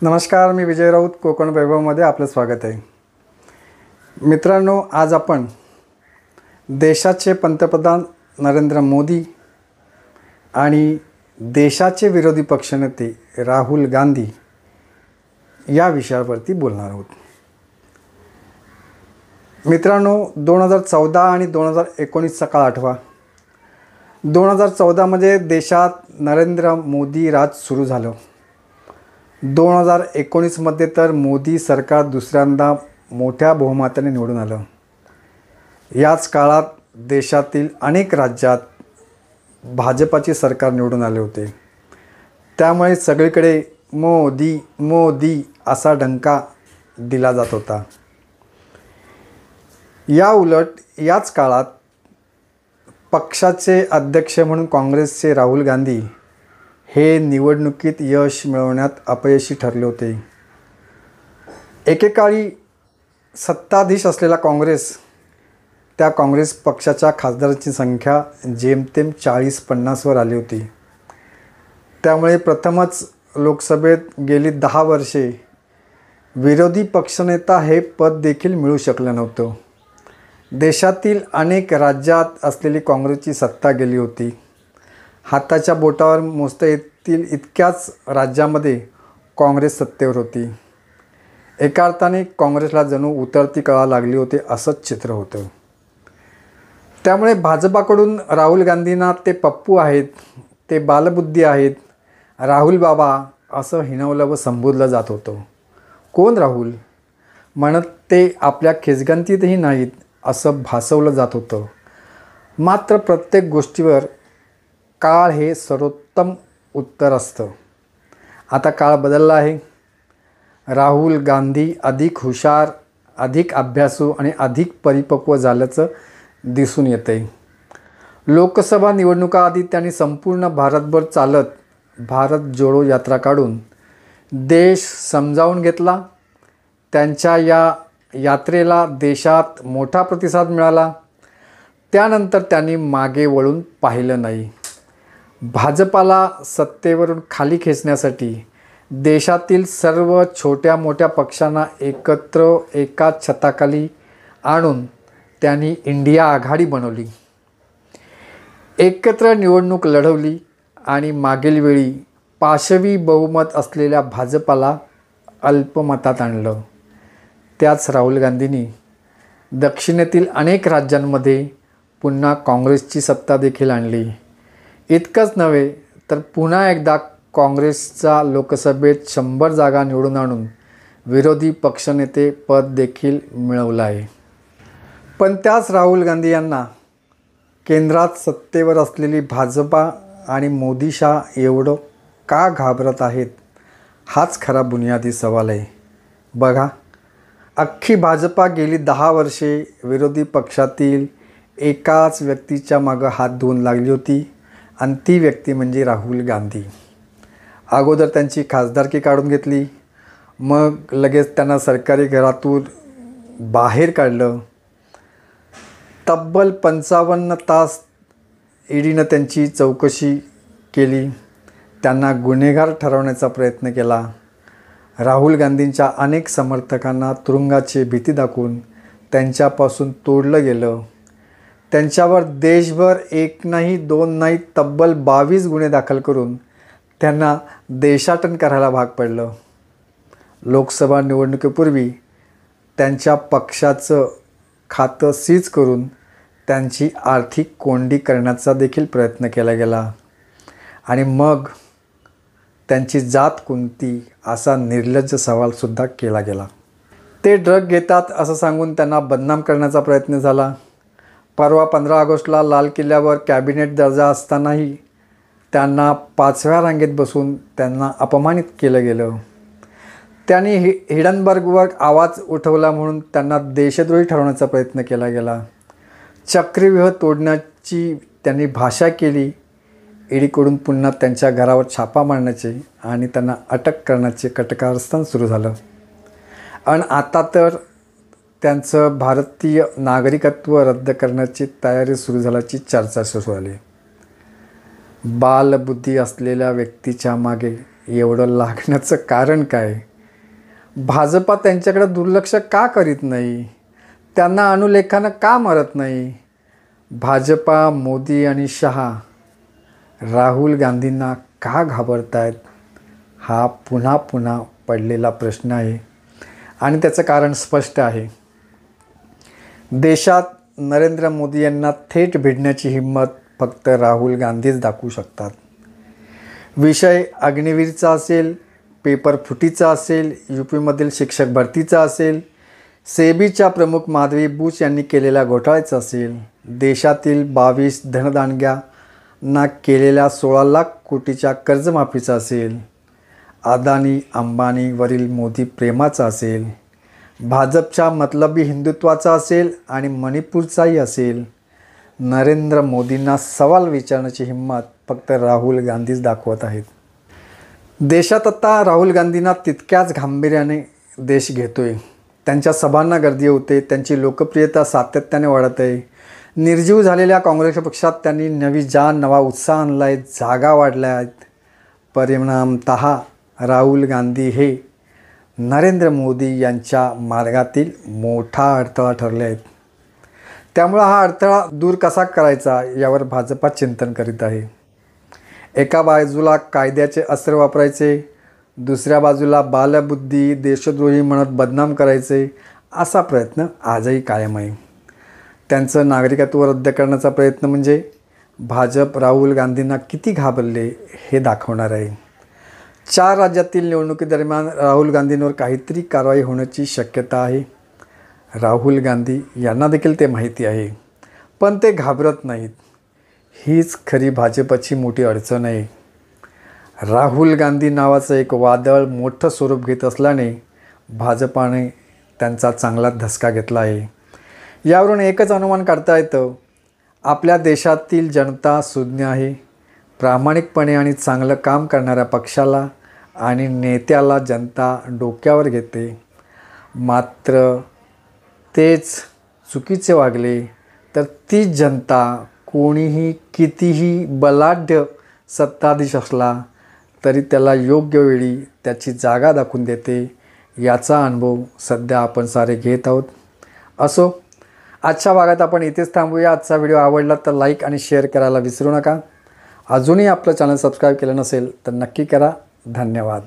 नमस्कार, मी विजय राऊत. कोकण वैभवमध्ये आपलं स्वागत आहे. मित्रांनो, आज आपण देशाचे पंतप्रधान नरेंद्र मोदी आणि देशाचे विरोधी पक्षनेते राहुल गांधी या विषयावरती बोलणार आहोत. मित्रांनो, 2014 आणि 2019चा काळ आठवा. 2014मध्ये देशात नरेंद्र मोदी राज सुरू झालं. 2019मध्ये तर मोदी सरकार दुसऱ्यांदा मोठ्या बहुमताने निवडून आलं. याच काळात देशातील अनेक राज्यात भाजपाचे सरकार निवडून आले होते. त्यामुळे सगळीकडे मोदी मोदी असा डंका दिला जात होता. या उलट याच काळात पक्षाचे अध्यक्ष म्हणून काँग्रेसचे राहुल गांधी हे निवडणुकीत यश मिळवण्यात अपयशी ठरले होते. एकेकाळी सत्ताधीश असलेला त्या काँग्रेस पक्षाच्या खासदारांची संख्या जेमतेम 40-50वर आली होती. त्यामुळे प्रथमच लोकसभेत गेली 10 वर्षे विरोधी पक्षनेता हे पद देखील मिळू शकलं नव्हतं. देशातील अनेक राज्यात असलेली काँग्रेसची सत्ता गेली होती. हाताच्या बोटावर मोजता येतील इतक्याच राज्यामध्ये काँग्रेस सत्तेवर होती. एका अर्थाने काँग्रेसला जणू उतरती कळा लागली होती असंच चित्र होतं. त्यामुळे भाजपाकडून राहुल गांधींना ते पप्पू आहेत, ते बालबुद्धी आहेत, राहुल बाबा असं हिणवलं व संबोधलं जात होतं. कोण राहुल म्हणत ते आपल्या खेचगंतीतही नाहीत असं भासवलं जात होतं. मात्र प्रत्येक गोष्टीवर काळ हे सर्वोत्तम उत्तर असतं. आता काळ बदलला आहे. राहुल गांधी अधिक हुशार, अधिक अभ्यासू आणि अधिक परिपक्व झाल्याचं दिसून येतं आहे. लोकसभा निवडणुकाआधी त्यांनी संपूर्ण भारतभर चालत भारत जोडो यात्रा काढून देश समजावून घेतला. त्यांच्या या यात्रेला देशात मोठा प्रतिसाद मिळाला. त्यानंतर त्यांनी मागे वळून पाहिलं नाही. भाजपाला सत्तेवरून खाली खेचण्यासाठी देशातील सर्व छोट्या मोठ्या पक्षांना एकत्र एका छताखाली आणून त्यांनी इंडिया आघाडी बनवली. एकत्र निवडणूक लढवली आणि मागील वेळी पाशवी बहुमत असलेल्या भाजपाला अल्पमतात आणलं. त्याच राहुल गांधींनी दक्षिणेतील अनेक राज्यांमध्ये पुन्हा काँग्रेसची सत्ता देखील आणली. इतकंच नव्हे तर पुन्हा एकदा काँग्रेसचा लोकसभेत 100 जागा निवडून आणून विरोधी पक्षनेते पद देखील मिळवलं आहे. पण त्याच राहुल गांधी यांना केंद्रात सत्तेवर असलेली भाजपा आणि मोदी शाह एवढं का घाबरत आहेत, हाच खरा बुनियादी सवाल आहे. बघा, अख्खी भाजपा गेली 10 वर्षे विरोधी पक्षातील एकाच व्यक्तीच्या मागं हात धुवून लागली होती आणि ती व्यक्ती म्हणजे राहुल गांधी. अगोदर त्यांची खासदारकी काढून घेतली, मग लगेच त्यांना सरकारी घरातून बाहेर काढलं. तब्बल 55 तास ईडीनं त्यांची चौकशी केली. त्यांना गुन्हेगार ठरवण्याचा प्रयत्न केला. राहुल गांधींच्या अनेक समर्थकांना तुरुंगाची भीती दाखवून त्यांच्यापासून तोडलं गेलं. त्यांच्यावर देशभर 1 नाही 2 नाही तब्बल 22 गुन्हे दाखल करून त्यांना देशाटन करायला भाग पडलं. लोकसभा निवडणुकीपूर्वी त्यांच्या पक्षाचं खातं सीज करून त्यांची आर्थिक कोंडी करण्याचा देखील प्रयत्न केला गेला. आणि मग त्यांची जात कोणती असा निर्लज्ज सवालसुद्धा केला गेला. ते ड्रग घेतात असं सांगून त्यांना बदनाम करण्याचा प्रयत्न झाला. परवा 15 ऑगस्टला लाल किल्ल्यावर कॅबिनेट दर्जा असतानाही त्यांना 5व्या रांगेत बसून त्यांना अपमानित केलं गेलं. त्यांनी हिडनबर्गवर आवाज उठवला म्हणून त्यांना देशद्रोही ठरवण्याचा प्रयत्न केला गेला. चक्रव्यूह तोडण्याची त्यांनी भाषा केली. ईडीकडून पुन्हा त्यांच्या घरावर छापा मारण्याचे आणि त्यांना अटक करण्याचे कटकारस्थान सुरू झालं. आणि आता तर त्यांचं भारतीय नागरिकत्व रद्द करण्याची तयारी सुरू झाल्याची चर्चा सुरू झाली. बालबुद्धी असलेल्या व्यक्तीच्या मागे एवढं लागण्याचं कारण काय? भाजपा त्यांच्याकडे दुर्लक्ष का करीत नाही? त्यांना अनुलेखानं का मरत नाही? भाजपा, मोदी आणि शहा राहुल गांधींना का घाबरतायत? हा पुन्हा पुन्हा पडलेला प्रश्न आहे आणि त्याचं कारण स्पष्ट आहे. देशात नरेंद्र मोदी यांना थेट भिडण्याची हिंमत फक्त राहुल गांधीच दाखवू शकतात. विषय अग्निवीरचा असेल, पेपर फुटीचा असेल, UPमधील शिक्षक भरतीचा असेल, सेबीच्या प्रमुख माधवी बुच यांनी केलेल्या घोटाळ्याचा असेल, देशातील 22 धनदांडग्यांना केलेल्या 16 लाख कोटीच्या कर्जमाफीचा असेल, अदानी अंबानीवरील मोदी प्रेमाचा असेल, भाजपच्या मतलबी हिंदुत्वाचा असेल आणि मणिपूरचाही असेल, नरेंद्र मोदींना सवाल विचारण्याची हिंमत फक्त राहुल गांधीच दाखवत आहेत. देशात आता राहुल गांधींना तितक्याच गांभीर्याने देश घेतोय. त्यांच्या सभांना गर्दी होते, त्यांची लोकप्रियता सातत्याने वाढत आहे. निर्जीव झालेल्या काँग्रेस पक्षात त्यांनी नवी जान, नवा उत्साह आणला आहे, जागा वाढल्या आहेत. परिणामतः राहुल गांधी हे नरेंद्र मोदी यांच्या मार्गातील मोठा अडथळा ठरले आहेत. त्यामुळे हा अडथळा दूर कसा करायचा यावर भाजपा चिंतन करीत आहे. एका बाजूला कायद्याचे अस्त्र वापरायचे, दुसऱ्या बाजूला बालबुद्धी, देशद्रोही म्हणत बदनाम करायचे, असा प्रयत्न आजही कायम आहे. त्यांचं नागरिकत्व रद्द करण्याचा प्रयत्न म्हणजे भाजप राहुल गांधींना किती घाबरले हे दाखवणार आहे. 4 राज्यातील निवडणुकीदरम्यान राहुल गांधींवर काहीतरी कारवाई होण्याची शक्यता आहे. राहुल गांधी यांना देखील ते माहिती आहे, पण ते घाबरत नाहीत. हीच खरी भाजपची मोठी अडचण आहे. राहुल गांधी नावाचं एक वादळ मोठं स्वरूप घेत असल्याने भाजपाने त्यांचा चांगला धसका घेतला आहे. यावरून एकच अनुमान काढता येतं, आपल्या देशातील जनता सुज्ञ आहे. प्रामाणिकपणे आणि चांगलं काम करणाऱ्या पक्षाला आणि नेत्याला जनता डोक्यावर घेते. मात्र तेच चुकीचे वागले तर तीच जनता कोणीही कितीही बलाढ्य सत्ताधीश असला तरी त्याला योग्य वेळी त्याची जागा दाखवून देते. याचा अनुभव सध्या आपण सारे घेत आहोत. असो, आजच्या भागात आपण इथेच थांबूया. आजचा व्हिडिओ आवडला तर लाईक आणि शेअर करायला विसरू नका. अजूनही आपलं चॅनल सबस्क्राईब केलं नसेल तर नक्की करा. धन्यवाद.